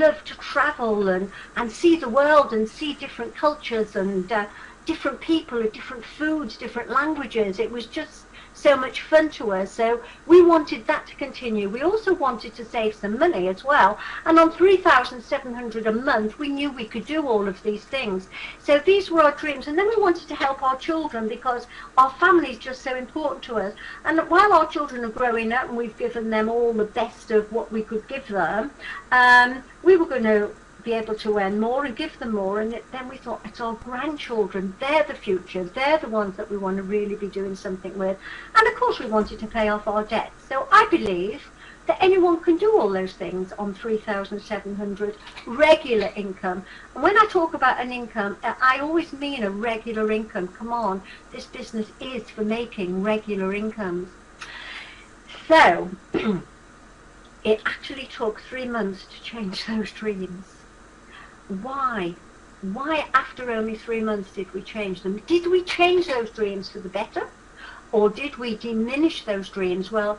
loved to travel and see the world and see different cultures and different people, different foods, different languages. It was just so much fun to us, so we wanted that to continue. We also wanted to save some money as well, and on 3,700 a month we knew we could do all of these things. So these were our dreams, and then we wanted to help our children because our family is just so important to us. And while our children are growing up and we've given them all the best of what we could give them, we were going to be able to earn more and give them more, and then we thought, it's our grandchildren, they're the future, they're the ones that we want to really be doing something with. And of course we wanted to pay off our debts. So I believe that anyone can do all those things on 3,700 regular income. And when I talk about an income, I always mean a regular income. Come on, this business is for making regular incomes. So it actually took 3 months to change those dreams. Why? Why after only 3 months did we change them? Did we change those dreams for the better? Or did we diminish those dreams? Well,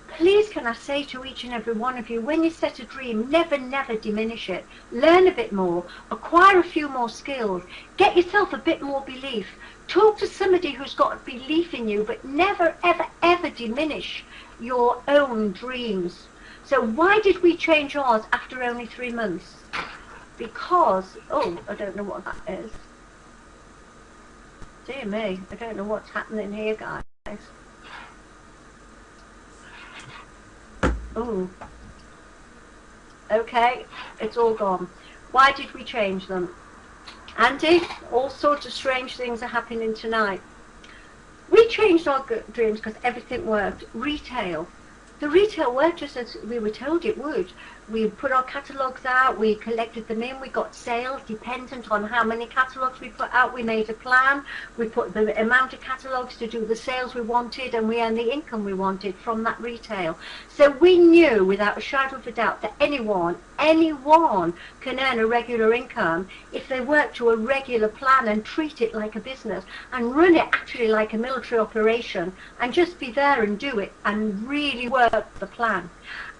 please can I say to each and every one of you, when you set a dream, never, never diminish it. Learn a bit more, acquire a few more skills, get yourself a bit more belief. Talk to somebody who's got belief in you, but never, ever, ever diminish your own dreams. So why did we change ours after only 3 months? Because, oh, I don't know what that is. Dear me, I don't know what's happening here, guys. Oh, okay, it's all gone. Why did we change them? Andy, all sorts of strange things are happening tonight. We changed our dreams because everything worked. Retail. The retail worked just as we were told it would. We put our catalogues out, we collected them in, we got sales dependent on how many catalogues we put out. We made a plan, we put the amount of catalogues to do the sales we wanted, and we earned the income we wanted from that retail. So we knew without a shadow of a doubt that anyone can earn a regular income if they work to a regular plan and treat it like a business and run it actually like a military operation and just be there and do it and really work the plan.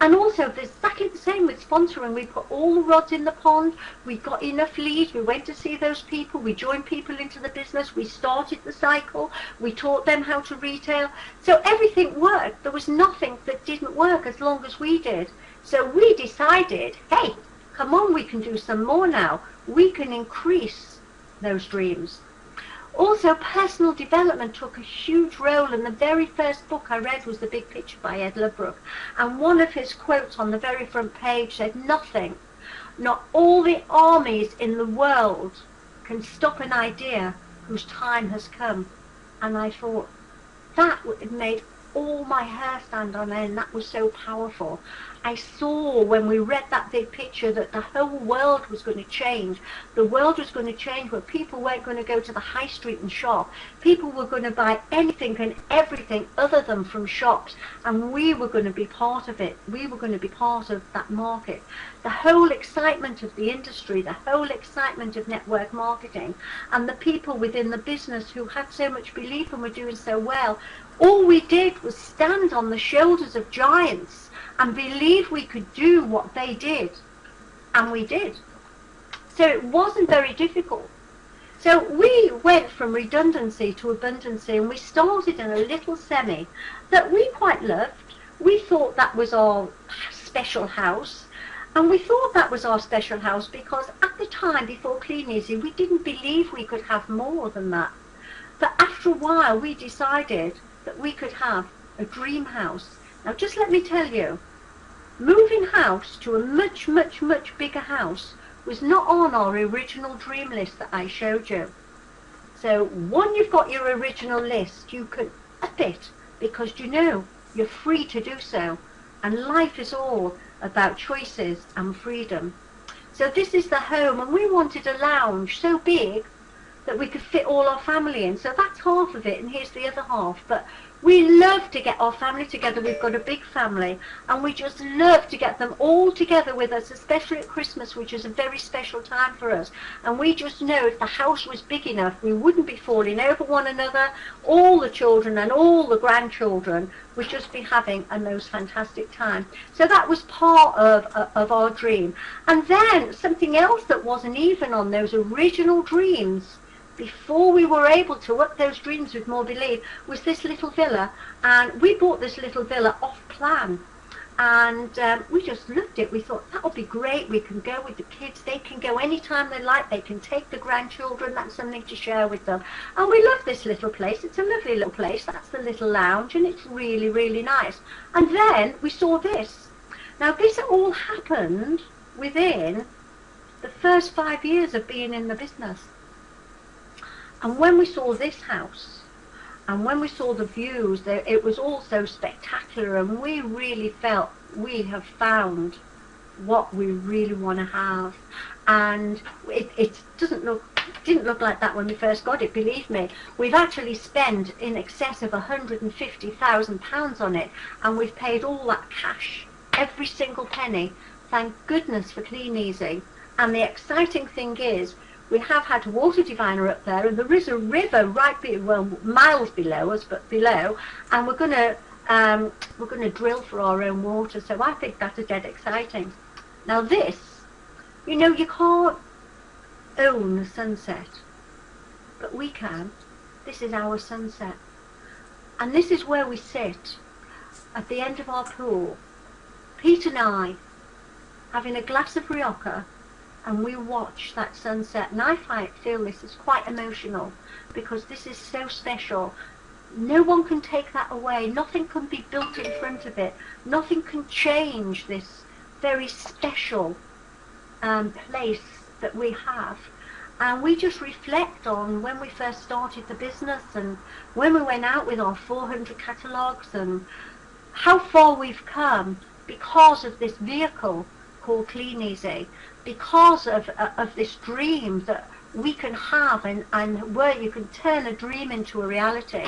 And also there's exactly the same with sponsoring. We put all the rods in the pond, we got enough leads, we went to see those people, we joined people into the business, we started the cycle, we taught them how to retail. So everything worked. There was nothing that didn't work as long as we did. So we decided, hey, come on, we can do some more now. We can increase those dreams. Also, personal development took a huge role, and the very first book I read was The Big Picture by Ed Lubrook. And one of his quotes on the very front page said, nothing, not all the armies in the world can stop an idea whose time has come. And I thought, that made all my hair stand on end. That was so powerful. I saw when we read that big picture that the whole world was going to change. The world was going to change where people weren't going to go to the high street and shop. People were going to buy anything and everything other than from shops, and we were going to be part of it. We were going to be part of that market. The whole excitement of the industry, the whole excitement of network marketing, and the people within the business who had so much belief and were doing so well, all we did was stand on the shoulders of giants and believe we could do what they did. And we did. So it wasn't very difficult. So we went from redundancy to abundancy, and we started in a little semi that we quite loved. We thought that was our special house. And we thought that was our special house because at the time, before Clean Easy, we didn't believe we could have more than that. But after a while, we decided that we could have a dream house. Now just let me tell you, moving house to a much, much, much bigger house was not on our original dream list that I showed you. So when you've got your original list, you can up it because you know you're free to do so. And life is all about choices and freedom. So this is the home, and we wanted a lounge so big that we could fit all our family in. So that's half of it, and here's the other half. But We love to get our family together. We've got a big family, and we just love to get them all together with us, especially at Christmas, which is a very special time for us. And we just know if the house was big enough, we wouldn't be falling over one another. All the children and all the grandchildren would just be having a most fantastic time. So that was part of our dream. And then something else that wasn't even on those original dreams, before we were able to up those dreams with more belief, was this little villa. And we bought this little villa off plan, and we just loved it. We thought that'll be great. We can go with the kids, they can go anytime they like, they can take the grandchildren, that's something to share with them. And we love this little place. It's a lovely little place. That's the little lounge, and it's really, really nice. And then we saw this. Now this all happened within the first 5 years of being in the business. And when we saw this house, and when we saw the views, it was all so spectacular, and we really felt we have found what we really want to have. And it didn't look like that when we first got it, believe me. We've actually spent in excess of £150,000 on it, and we've paid all that cash, every single penny. Thank goodness for Clean Easy. And the exciting thing is, we have had a water diviner up there, and there is a river right miles below us, but below, and we're gonna drill for our own water. So I think that's a dead exciting. Now this, you know, you can't own the sunset, but we can. This is our sunset, and this is where we sit at the end of our pool, Pete and I, having a glass of Rioja, and we watch that sunset. And I feel this is quite emotional, because this is so special. No one can take that away. Nothing can be built in front of it. Nothing can change this very special place that we have. And we just reflect on when we first started the business, and when we went out with our 400 catalogues, and how far we've come because of this vehicle called Clean Easy, because of this dream that we can have, and where you can turn a dream into a reality.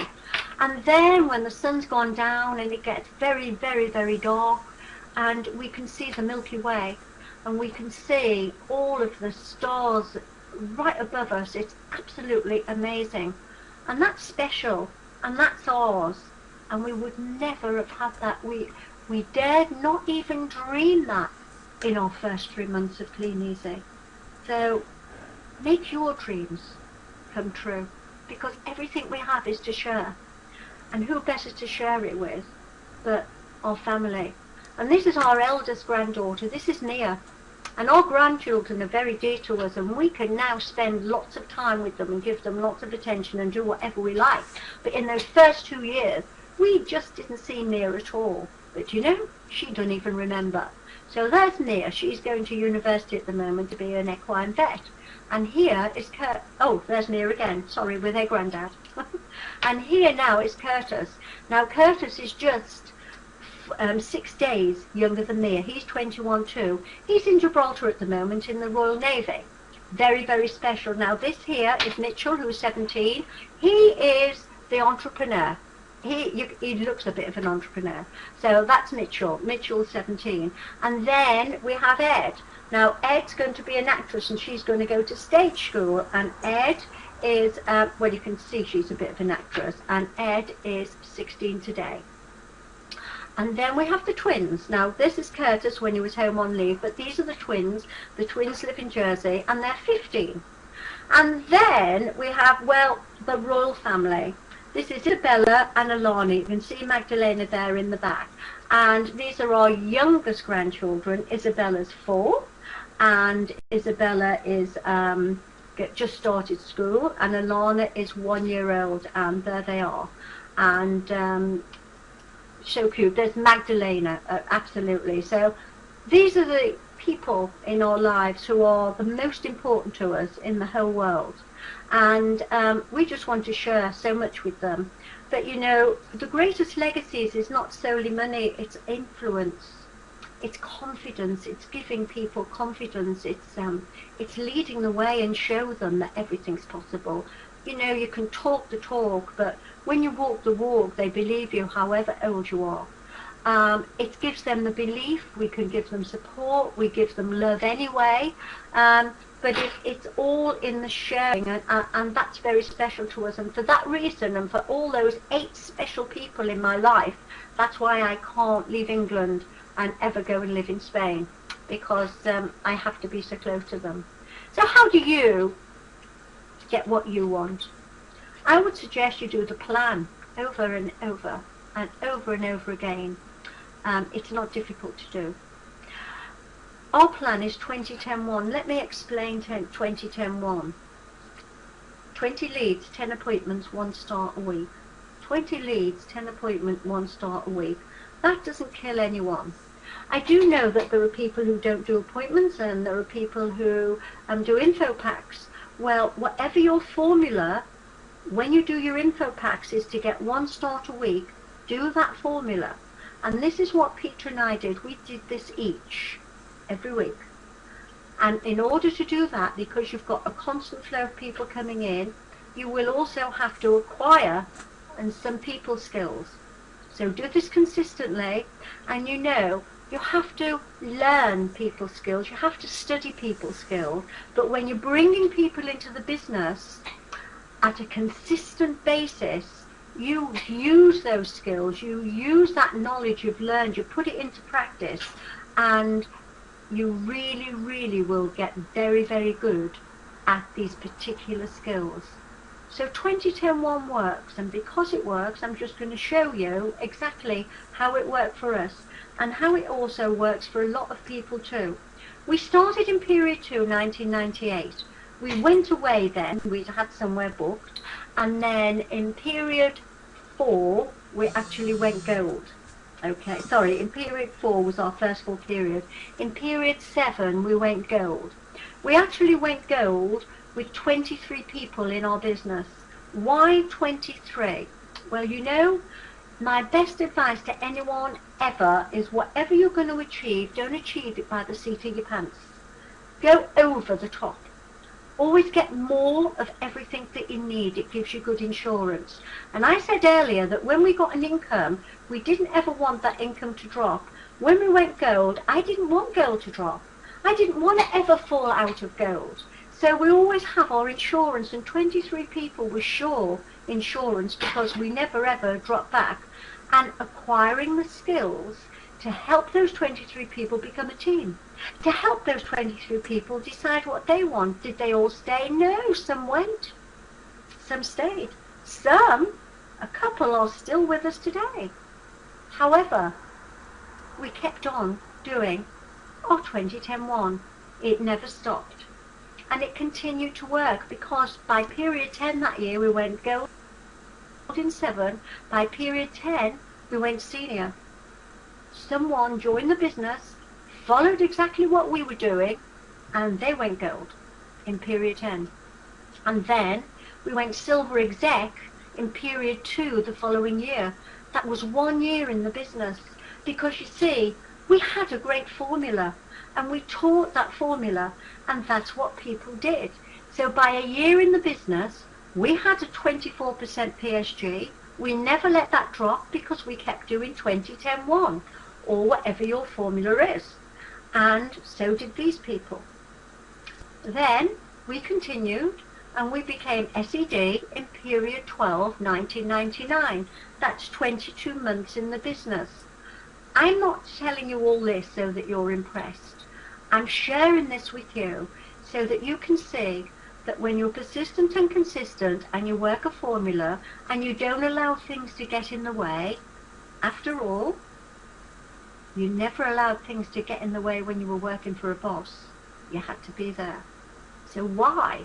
And then when the sun's gone down and it gets very, very, very dark, and we can see the Milky Way, and we can see all of the stars right above us, it's absolutely amazing. And that's special, and that's ours, and we would never have had that. We dared not even dream that in our first 3 months of Clean Easy. So make your dreams come true, because everything we have is to share, and who better to share it with but our family. And this is our eldest granddaughter. This is Mia, and our grandchildren are very dear to us, and we can now spend lots of time with them and give them lots of attention and do whatever we like. But in those first 2 years we just didn't see Mia at all. But you know, she doesn't even remember. So there's Mia. She's going to university at the moment to be an equine vet. And here is there's Mia again, sorry, with her granddad. And here now is Curtis. Now Curtis is just 6 days younger than Mia. He's 21 too. He's in Gibraltar at the moment in the Royal Navy. Very, very special. Now this here is Mitchell, who's 17. He is the entrepreneur. He looks a bit of an entrepreneur. So that's Mitchell. Mitchell's 17. And then we have Ed. Now Ed's going to be an actress, and she's going to go to stage school. And Ed is, well, you can see she's a bit of an actress. And Ed is 16 today. And then we have the twins. Now this is Curtis when he was home on leave, but these are the twins. The twins live in Jersey, and they're 15. And then we have, well, the royal family. This is Isabella and ALLAN. You can see Magdalena there in the back. And these are our youngest grandchildren. Isabella's 4, and Isabella is just started school, and ALLAN is 1 year old, and there they are. And so cute. There's Magdalena, absolutely. So these are the people in our lives who are the most important to us in the whole world. And we just want to share so much with them. But you know, the greatest legacies is not solely money, it's influence, it's confidence, it's giving people confidence, it's leading the way and show them that everything's possible. You know, you can talk the talk, but when you walk the walk, they believe you however old you are. It gives them the belief, we can give them support, we give them love anyway, but it's all in the sharing, and that's very special to us. And for that reason, and for all those 8 special people in my life, that's why I can't leave England and ever go and live in Spain, because I have to be so close to them. So how do you get what you want? I would suggest you do the plan over and over and over and over again. It's not difficult to do. Our plan is 20-10-1. Let me explain 20-10-1. 20 leads, 10 appointments, 1 start a week. 20 leads, 10 appointments, 1 start a week. That doesn't kill anyone. I do know that there are people who don't do appointments, and there are people who do info packs. Well, whatever your formula, when you do your info packs, is to get 1 start a week, do that formula. And this is what Peter and I did. We did this every week. And in order to do that, because you've got a constant flow of people coming in, you will also have to acquire some people skills. So do this consistently, and you know, you have to learn people skills, you have to study people skills, but when you're bringing people into the business at a consistent basis, you use those skills, you use that knowledge you've learned, you put it into practice, and you really, really will get very, very good at these particular skills. So 20-10-1 works, and because it works, I'm just going to show you exactly how it worked for us, and how it also works for a lot of people too. We started in period 2, 1998. We went away then, we had somewhere booked, and then in period 4, we actually went gold. Okay, sorry, in period 4 was our first full period. In period 7, we went gold. We actually went gold with 23 people in our business. Why 23? Well, you know, my best advice to anyone ever is whatever you're going to achieve, don't achieve it by the seat of your pants. Go over the top. Always get more of everything that you need. It gives you good insurance. And I said earlier that when we got an income, we didn't ever want that income to drop. When we went gold, I didn't want gold to drop. I didn't want to ever fall out of gold. So we always have our insurance, and 23 people were sure insurance, because we never ever dropped back. And acquiring the skills to help those 23 people become a team. To help those 23 people decide what they want. Did they all stay? No, some went. Some stayed. Some, a couple, are still with us today. However, we kept on doing our 20-10-1. It never stopped. And it continued to work, because by period 10 that year we went gold in 7. By period 10 we went senior. Someone joined the business, followed exactly what we were doing, and they went gold in period 10. And then we went silver exec in period 2 the following year. That was 1 year in the business, because you see, we had a great formula, and we taught that formula, and that's what people did. So by a year in the business, we had a 24% PSG. We never let that drop, because we kept doing 20-10-1, or whatever your formula is. And so did these people. Then we continued, and we became SED in period 12, 1999. That's 22 months in the business. I'm not telling you all this so that you're impressed. I'm sharing this with you so that you can see that when you're persistent and consistent, and you work a formula, and you don't allow things to get in the way, after all, you never allowed things to get in the way when you were working for a boss. You had to be there. So why,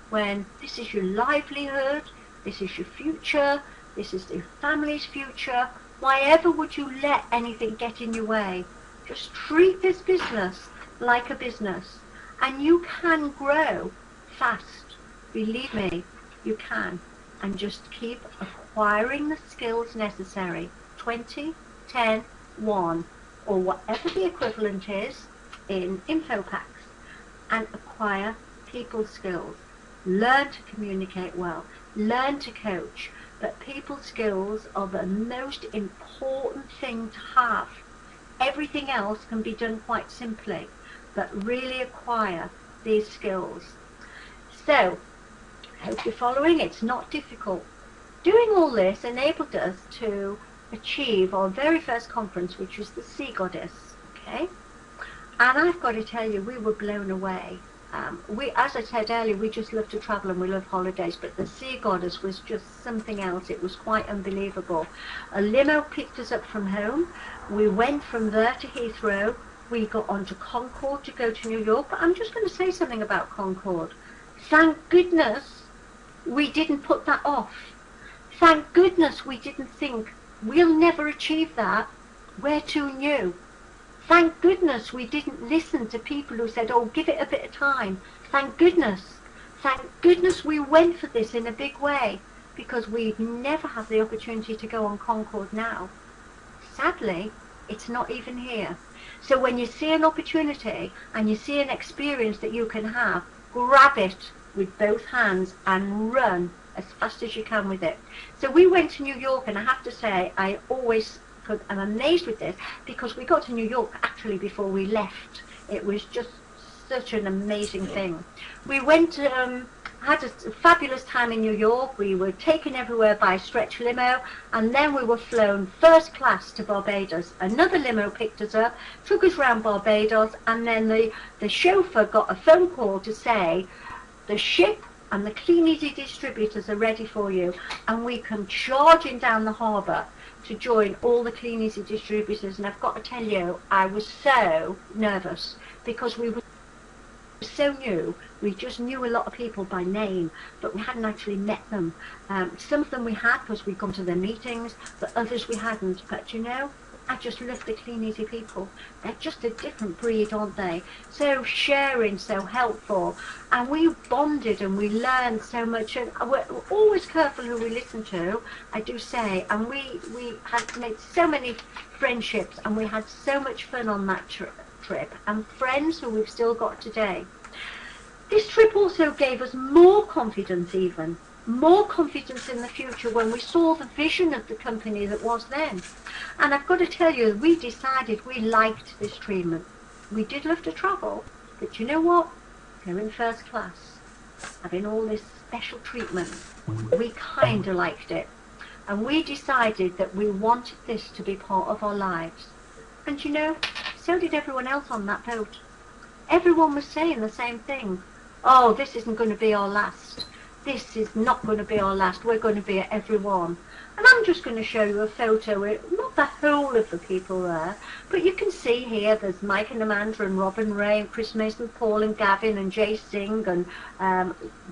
when this is your livelihood, this is your future, this is your family's future, why ever would you let anything get in your way? Just treat this business like a business, and you can grow fast. Believe me, you can. And just keep acquiring the skills necessary. 20, 10, 1, or whatever the equivalent is in info packs, and acquire people skills. learn to communicate well, learn to coach. But people skills are the most important thing to have. Everything else can be done quite simply, but really acquire these skills. So, I hope you're following. It's not difficult. Doing all this enabled us to achieve our very first conference, which was the Sea Goddess. Okay, and I've got to tell you, we were blown away. As I said earlier, we just love to travel and we love holidays, but the Sea Goddess was just something else. It was quite unbelievable. A limo picked us up from home. We went from there to Heathrow. We got onto Concorde to go to New York. But I'm just going to say something about Concorde. Thank goodness we didn't put that off. Thank goodness we didn't think, we'll never achieve that. We're too new. Thank goodness we didn't listen to people who said, oh, give it a bit of time. Thank goodness. Thank goodness we went for this in a big way, because we'd never have the opportunity to go on Concorde now. Sadly, it's not even here. So when you see an opportunity and you see an experience that you can have, grab it with both hands and run as fast as you can with it. So we went to New York, and I have to say, I always am amazed with this, because we got to New York actually before we left. It was just such an amazing thing. We went, had a fabulous time in New York. We were taken everywhere by a stretch limo, and then we were flown first class to Barbados. Another limo picked us up, took us around Barbados, and then the chauffeur got a phone call to say, the ship and the Clean Easy distributors are ready for you, and we come charging down the harbour to join all the Clean Easy distributors. And I've got to tell you, I was so nervous, because we were so new. We just knew a lot of people by name, but we hadn't actually met them. Some of them we had because we'd gone to their meetings, but others we hadn't. But you know, I just love the Clean Easy people. They're just a different breed, aren't they? So sharing, so helpful, and we bonded and we learned so much. And we're always careful who we listen to, I do say. And we had made so many friendships, and we had so much fun on that trip, and friends who we've still got today. This trip also gave us more confidence, even more confidence in the future, when we saw the vision of the company that was then. And I've got to tell you, we decided we liked this treatment. We did love to travel, but you know what? Going first class, having all this special treatment, we kind of liked it. And we decided that we wanted this to be part of our lives. And you know, so did everyone else on that boat. Everyone was saying the same thing. Oh, this isn't going to be our last. This is not going to be our last. We're going to be at every one. And I'm just going to show you a photo with not the whole of the people there, but you can see here there's Mike and Amanda and Robin Ray and Chris Mason, Paul and Gavin and Jay Singh and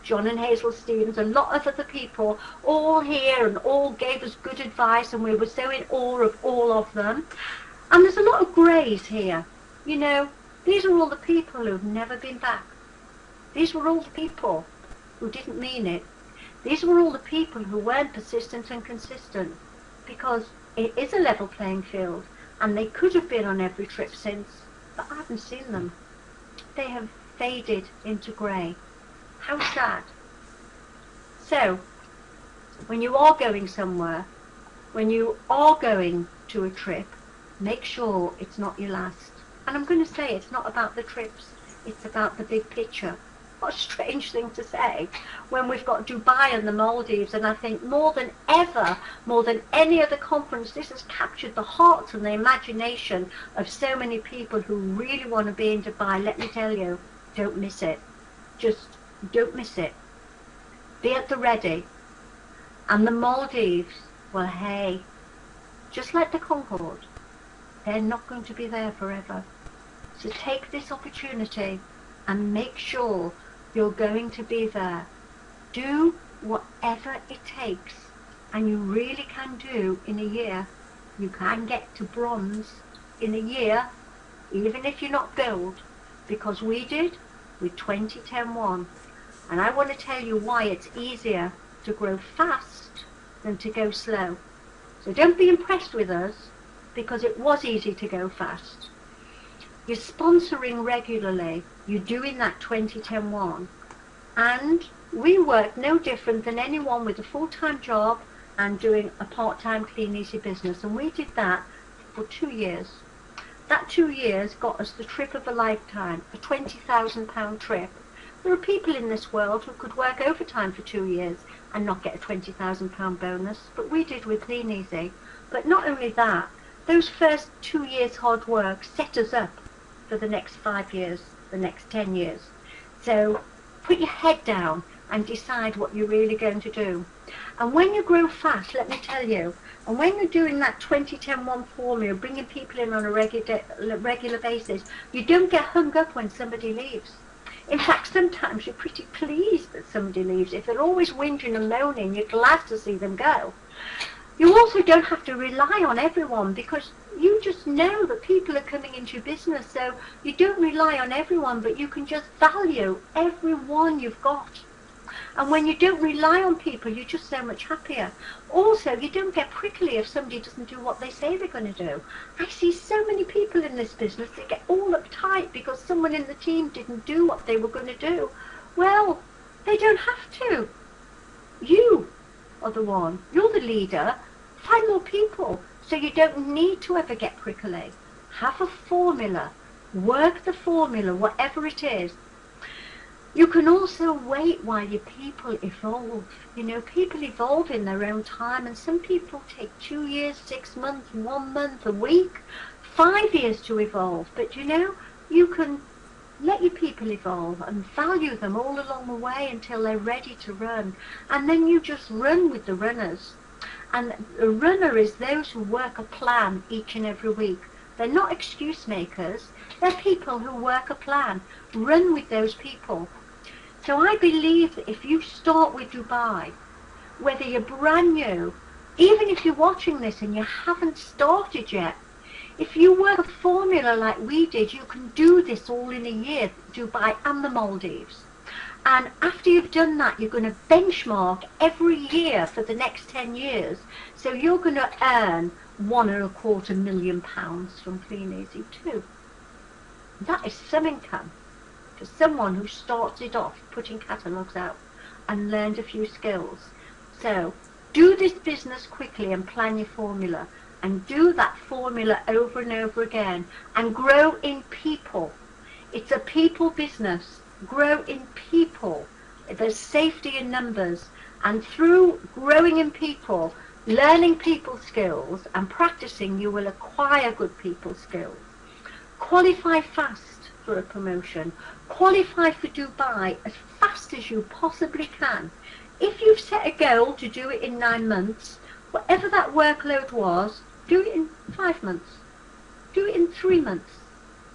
John and Hazel Stevens, a lot of other people all here, and all gave us good advice, and we were so in awe of all of them. And there's a lot of greys here. You know, these are all the people who've never been back. These were all the people who didn't mean it. These were all the people who weren't persistent and consistent, because it is a level playing field, and they could have been on every trip since, but I haven't seen them. They have faded into grey. How sad. So, when you are going somewhere, when you are going to a trip, make sure it's not your last. And I'm going to say, it's not about the trips, it's about the big picture. What a strange thing to say when we've got Dubai and the Maldives, and I think more than ever, more than any other conference, this has captured the hearts and the imagination of so many people who really want to be in Dubai. Let me tell you, don't miss it. Just don't miss it. Be at the ready. And the Maldives, well, hey, just like the Concorde, they're not going to be there forever. So take this opportunity and make sure you're going to be there. Do whatever it takes, and you really can do in a year. You can get to bronze in a year, even if you're not gold, because we did with 2010-1. And I want to tell you why it's easier to grow fast than to go slow. So don't be impressed with us, because it was easy to go fast. You're sponsoring regularly, you're doing that 2010-1, And we work no different than anyone with a full-time job and doing a part-time clean easy business. And we did that for 2 years. That 2 years got us the trip of a lifetime, a £20,000 trip. There are people in this world who could work overtime for 2 years and not get a £20,000 bonus, but we did with Clean Easy. But not only that, those first 2 years hard work set us up for the next 5 years, the next 10 years. So put your head down and decide what you're really going to do. And when you grow fast, let me tell you, and when you're doing that 20-10-1 formula, bringing people in on a regular basis, you don't get hung up when somebody leaves. In fact, sometimes you're pretty pleased that somebody leaves. If they're always whinging and moaning, you're glad to see them go. You also don't have to rely on everyone, because you just know that people are coming into your business, so you don't rely on everyone, but you can just value everyone you've got. And when you don't rely on people, you're just so much happier. Also, you don't get prickly if somebody doesn't do what they say they're going to do. I see so many people in this business that get all uptight because someone in the team didn't do what they were going to do. Well, they don't have to. You are the one. You're the leader. Find more people so you don't need to ever get prickly. Have a formula. Work the formula, whatever it is. You can also wait while your people evolve. You know, people evolve in their own time, and some people take 2 years, 6 months, 1 month, a week, 5 years to evolve. But you know, you can let your people evolve and value them all along the way until they're ready to run. And then you just run with the runners. And a runner is those who work a plan each and every week. They're not excuse makers. They're people who work a plan. Run with those people. So I believe that if you start with Dubai, whether you're brand new, even if you're watching this and you haven't started yet, if you work a formula like we did, you can do this all in a year, Dubai and the Maldives. And after you've done that, you're going to benchmark every year for the next 10 years. So you're going to earn £1.25 million from Clean Easy too. That is some income for someone who started off putting catalogues out and learned a few skills. So do this business quickly and plan your formula, and do that formula over and over again, and grow in people. It's a people business. Grow in people. There's safety in numbers, and through growing in people, learning people skills and practicing, you will acquire good people skills. Qualify fast for a promotion. Qualify for Dubai as fast as you possibly can. If you've set a goal to do it in 9 months, whatever that workload was, do it in 5 months. Do it in 3 months.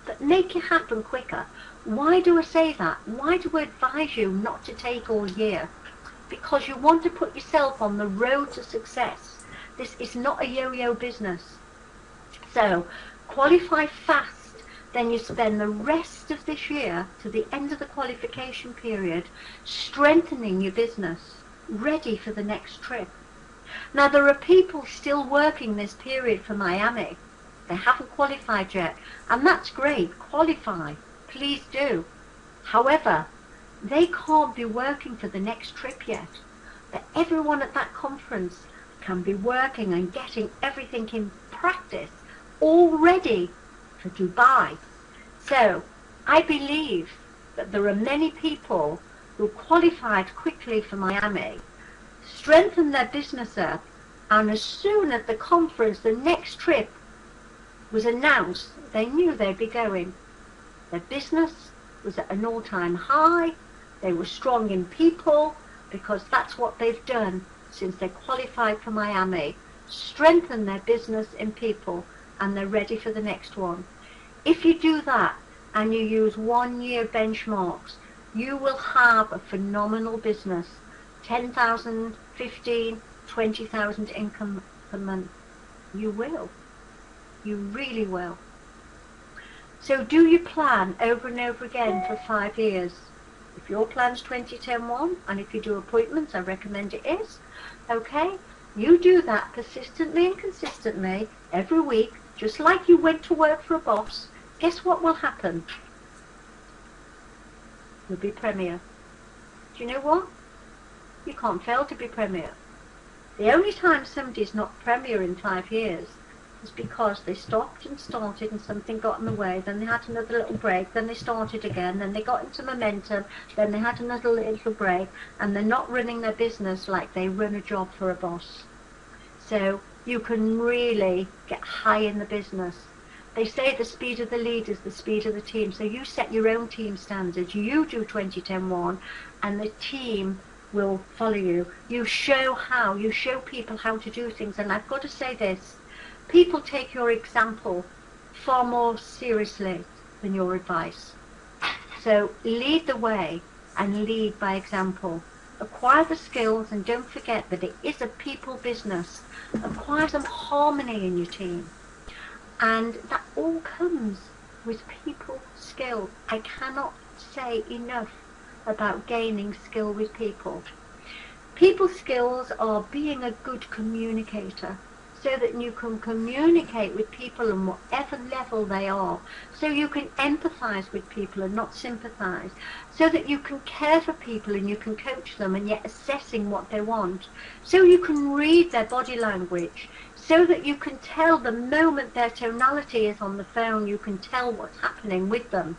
But make it happen quicker. Why do I say that? Why do I advise you not to take all year? Because you want to put yourself on the road to success. This is not a yo-yo business. So qualify fast. Then you spend the rest of this year to the end of the qualification period strengthening your business, ready for the next trip. Now, there are people still working this period for Miami. They haven't qualified yet, and that's great. Qualify, please do. However, they can't be working for the next trip yet. But everyone at that conference can be working and getting everything in practice already for Dubai. So I believe that there are many people who qualified quickly for Miami, strengthened their business up, and as soon as the conference, the next trip was announced, they knew they'd be going. Their business was at an all-time high. They were strong in people, because that's what they've done since they qualified for Miami. Strengthen their business in people, and they're ready for the next one. If you do that and you use 1 year benchmarks, you will have a phenomenal business. 10,000, 15, 20,000 income per month. You will. You really will. So do your plan over and over again for 5 years. If your plan's 20-10-1, and if you do appointments, I recommend it is, okay? You do that persistently and consistently every week, just like you went to work for a boss. Guess what will happen? You'll be Premier. Do you know what? You can't fail to be Premier. The only time somebody's not Premier in 5 years is because they stopped and started and something got in the way, then they had another little break, then they started again, then they got into momentum, then they had another little break, and they're not running their business like they run a job for a boss. So you can really get high in the business. They say the speed of the leader is the speed of the team, so you set your own team standards, you do 20-10-1, and the team will follow you. You show people how to do things, and I've got to say this, people take your example far more seriously than your advice. So lead the way and lead by example. Acquire the skills, and don't forget that it is a people business. Acquire some harmony in your team, and that all comes with people skill. I cannot say enough about gaining skill with people. People skills are being a good communicator, so that you can communicate with people on whatever level they are, so you can empathize with people and not sympathize, so that you can care for people and you can coach them, and yet assessing what they want, so you can read their body language, so that you can tell the moment their tonality is on the phone, you can tell what's happening with them.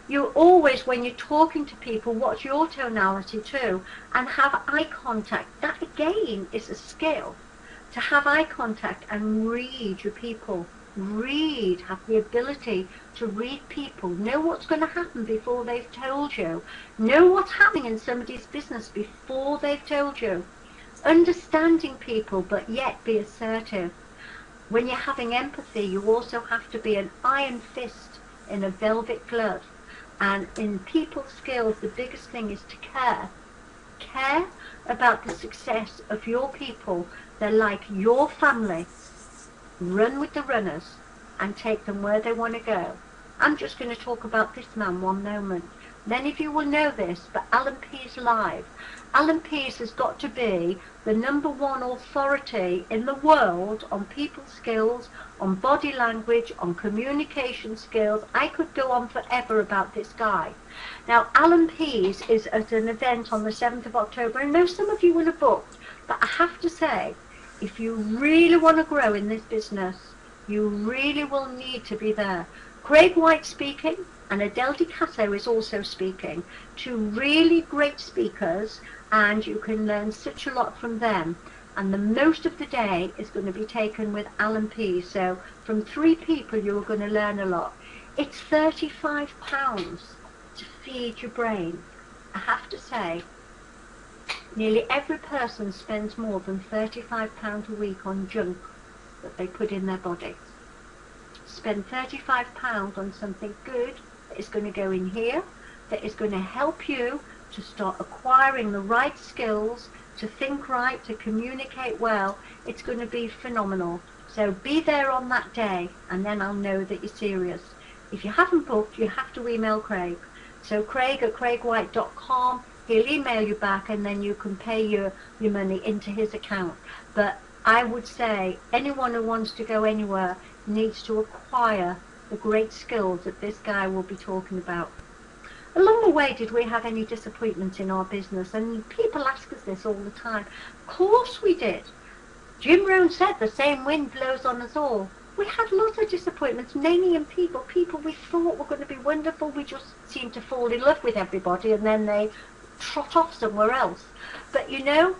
You always, when you're talking to people, watch your tonality too, and have eye contact. That again is a skill, to have eye contact and read your people. Have the ability to read people, know what's going to happen before they've told you, know what's happening in somebody's business before they've told you. Understanding people, but yet be assertive. When you're having empathy, you also have to be an iron fist in a velvet glove. And in people skills, the biggest thing is to care. Care about the success of your people. They're like your family. Run with the runners and take them where they want to go. I'm just going to talk about this man one moment. Many of you will know this, but ALLAN PEASE Live. ALLAN PEASE has got to be the #1 authority in the world on people skills, on body language, on communication skills. I could go on forever about this guy. Now, ALLAN PEASE is at an event on the 7th of October. I know some of you will have booked, but I have to say, if you really want to grow in this business, you really will need to be there. Craig White speaking, and Adele DiCato is also speaking, two really great speakers, and you can learn such a lot from them. And the most of the day is going to be taken with ALLAN PEASE. So from 3 people, you're going to learn a lot. It's £35 to feed your brain. I have to say, nearly every person spends more than £35 a week on junk that they put in their body. Spend £35 on something good that is going to go in here, that is going to help you to start acquiring the right skills, to think right, to communicate well. It's going to be phenomenal. So be there on that day, and then I'll know that you're serious. If you haven't booked, you have to email Craig. So Craig@CraigWhite.com. He'll email you back, and then you can pay your money into his account. But I would say anyone who wants to go anywhere needs to acquire the great skills that this guy will be talking about. Along the way, did we have any disappointments in our business? And people ask us this all the time. Of course we did. Jim Rohn said the same wind blows on us all. We had lots of disappointments, mainly in people we thought were going to be wonderful. We just seemed to fall in love with everybody, and then they trot off somewhere else. But you know,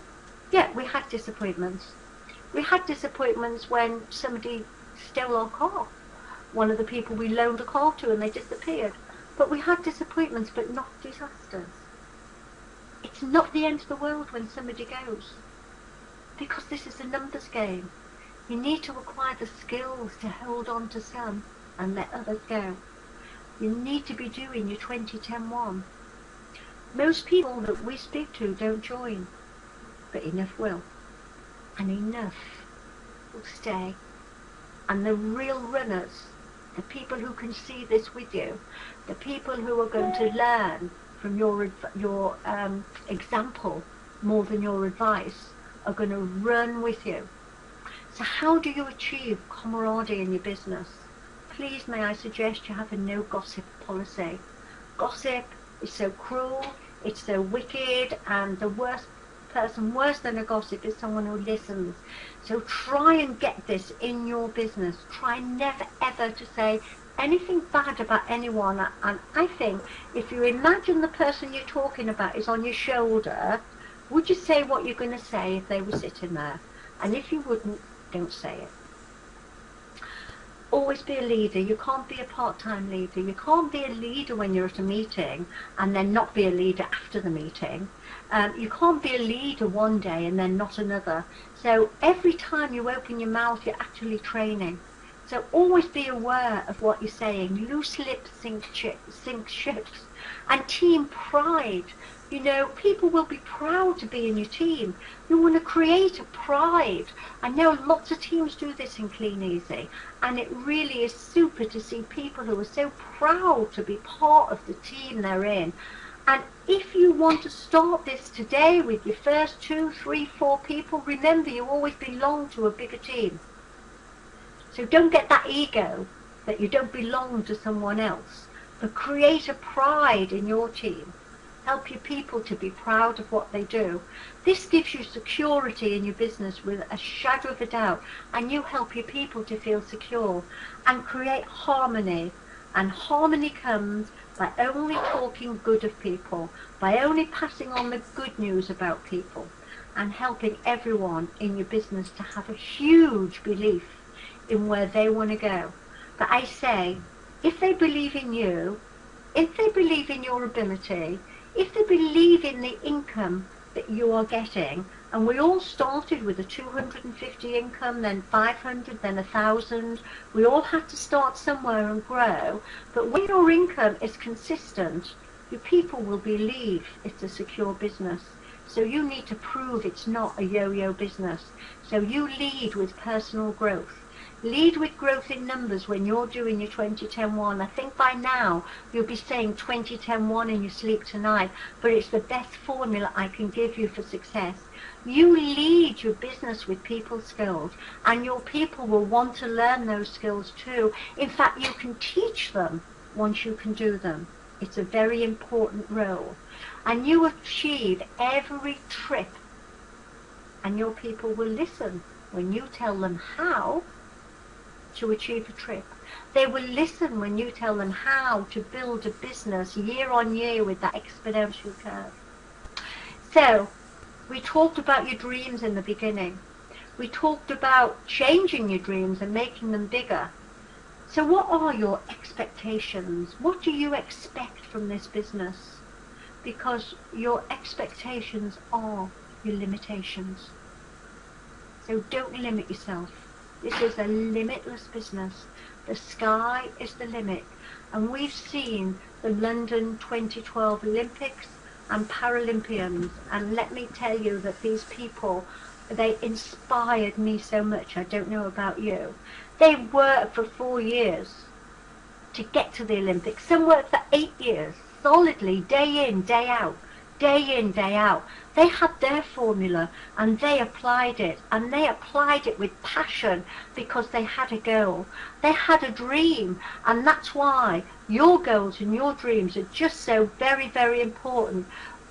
yeah, we had disappointments. We had disappointments when somebody stole our car. One of the people we loaned a car to, and they disappeared. But we had disappointments, but not disasters. It's not the end of the world when somebody goes, because this is a numbers game. You need to acquire the skills to hold on to some and let others go. You need to be doing your 20-10-1. Most people that we speak to don't join, but enough will, and enough will stay. And the real runners, the people who can see this with you, the people who are going to learn from your example more than your advice, are going to run with you. So how do you achieve camaraderie in your business? Please, may I suggest you have a no gossip policy. Gossip is so cruel, It's so wicked, and the worst person, worse than a gossip, is someone who listens. So try and get this in your business. Try never ever to say anything bad about anyone. And I think if you imagine the person you're talking about is on your shoulder, would you say what you're going to say if they were sitting there? And if you wouldn't, don't say it. Always be a leader. You can't be a part-time leader. You can't be a leader when you're at a meeting and then not be a leader after the meeting. You can't be a leader one day and then not another. So every time you open your mouth, you're actually training. So always be aware of what you're saying. Loose lips sink ships. And team pride. You know, people will be proud to be in your team. You want to create a pride. I know lots of teams do this in Clean Easy, and it really is super to see people who are so proud to be part of the team they're in. And if you want to start this today with your first 2, 3, 4 people, remember you always belong to a bigger team. So don't get that ego that you don't belong to someone else, but create a pride in your team. Help your people to be proud of what they do. This gives you security in your business with a shadow of a doubt, and you help your people to feel secure and create harmony. And harmony comes by only talking good of people, by only passing on the good news about people, and helping everyone in your business to have a huge belief in where they want to go. But I say, if they believe in you, if they believe in your ability, if they believe in the income that you are getting, and we all started with a 250 income, then 500, then 1,000. We all had to start somewhere and grow. But when your income is consistent, your people will believe it's a secure business. So you need to prove it's not a yo-yo business. So you lead with personal growth. Lead with growth in numbers when you're doing your 20-10-1. I think by now you'll be saying 20-10-1 in your sleep tonight, but it's the best formula I can give you for success. You lead your business with people skills, and your people will want to learn those skills too. In fact, you can teach them once you can do them. It's a very important role. And you achieve every trip, and your people will listen when you tell them how to achieve a trip. They will listen when you tell them how to build a business year on year with that exponential curve. So, we talked about your dreams in the beginning. We talked about changing your dreams and making them bigger. So what are your expectations? What do you expect from this business? Because your expectations are your limitations. So don't limit yourself. This is a limitless business. The sky is the limit. And we've seen the London 2012 Olympics and Paralympians. And let me tell you that these people, they inspired me so much. I don't know about you. They worked for 4 years to get to the Olympics. Some worked for 8 years, solidly, day in, day out. Day in, day out. They had their formula and they applied it, and they applied it with passion because they had a goal. They had a dream, and that's why your goals and your dreams are just so very, very important.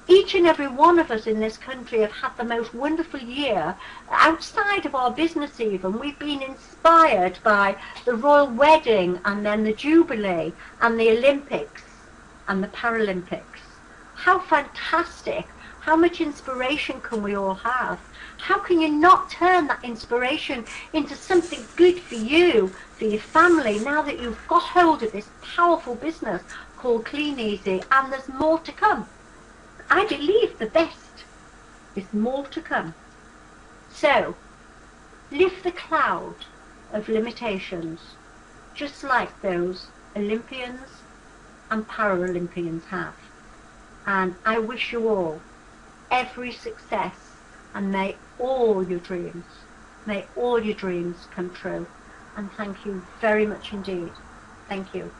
Each and every one of us in this country have had the most wonderful year outside of our business even. We've been inspired by the royal wedding and then the Jubilee and the Olympics and the Paralympics. How fantastic! How much inspiration can we all have? How can you not turn that inspiration into something good for you, for your family, now that you've got hold of this powerful business called Clean Easy, and there's more to come? I believe the best is more to come. So, lift the cloud of limitations, just like those Olympians and Paralympians have. And I wish you all every success, and may all your dreams come true. And thank you very much indeed. Thank you.